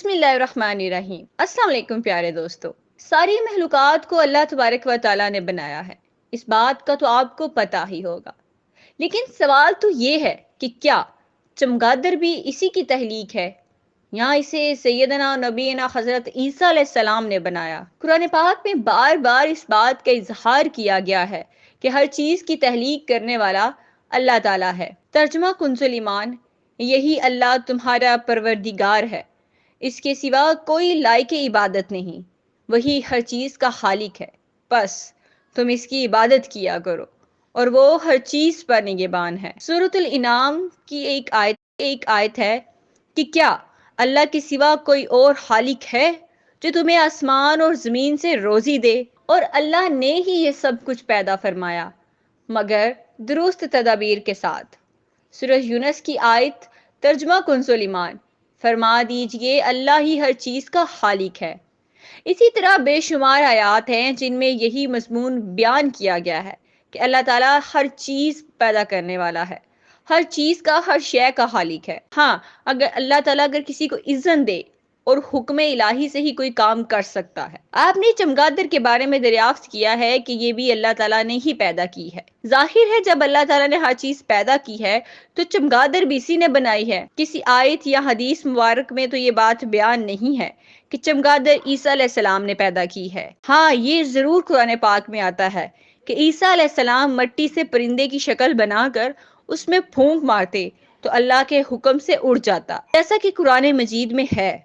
بسم اللہ الرحمن الرحیم۔ السلام علیکم پیارے دوستو۔ ساری مخلوقات کو اللہ تبارک و تعالیٰ نے بنایا ہے، اس بات کا تو آپ کو پتہ ہی ہوگا، لیکن سوال تو یہ ہے کہ کیا چمگادر بھی اسی کی تخلیق ہے یا اسے سیدنا نبینا حضرت عیسیٰ علیہ السلام نے بنایا؟ قرآن پاک میں بار بار اس بات کا اظہار کیا گیا ہے کہ ہر چیز کی تخلیق کرنے والا اللہ تعالیٰ ہے۔ ترجمہ کنز ایمان، یہی اللہ تمہارا پروردگار ہے، اس کے سوا کوئی لائق عبادت نہیں، وہی ہر چیز کا خالق ہے، بس تم اس کی عبادت کیا کرو اور وہ ہر چیز پر نگہبان ہے۔ سورۃ الانعام کی ایک آیت ہے کہ کیا اللہ کے سوا کوئی اور خالق ہے جو تمہیں آسمان اور زمین سے روزی دے؟ اور اللہ نے ہی یہ سب کچھ پیدا فرمایا مگر درست تدابیر کے ساتھ۔ سورہ یونس کی آیت، ترجمہ کنز ایمان، فرما دیجئے اللہ ہی ہر چیز کا خالق ہے۔ اسی طرح بے شمار آیات ہیں جن میں یہی مضمون بیان کیا گیا ہے کہ اللہ تعالیٰ ہر چیز پیدا کرنے والا ہے، ہر چیز کا، ہر شے کا خالق ہے۔ ہاں، اگر اللہ تعالیٰ کسی کو اذن دے اور حکم الہی سے ہی کوئی کام کر سکتا ہے۔ آپ نے چمگادر کے بارے میں دریافت کیا ہے کہ یہ بھی اللہ تعالیٰ نے ہی پیدا کی ہے۔ ظاہر ہے جب اللہ تعالیٰ نے ہر چیز پیدا کی ہے تو چمگادر بھی اسی نے بنائی ہے۔ کسی آیت یا حدیث مبارک میں تو یہ بات بیان نہیں ہے کہ چمگادر عیسیٰ علیہ السلام نے پیدا کی ہے۔ ہاں، یہ ضرور قرآن پاک میں آتا ہے کہ عیسیٰ علیہ السلام مٹی سے پرندے کی شکل بنا کر اس میں پھونک مارتے تو اللہ کے حکم سے اڑ جاتا، جیسا کہ قرآن مجید میں ہے۔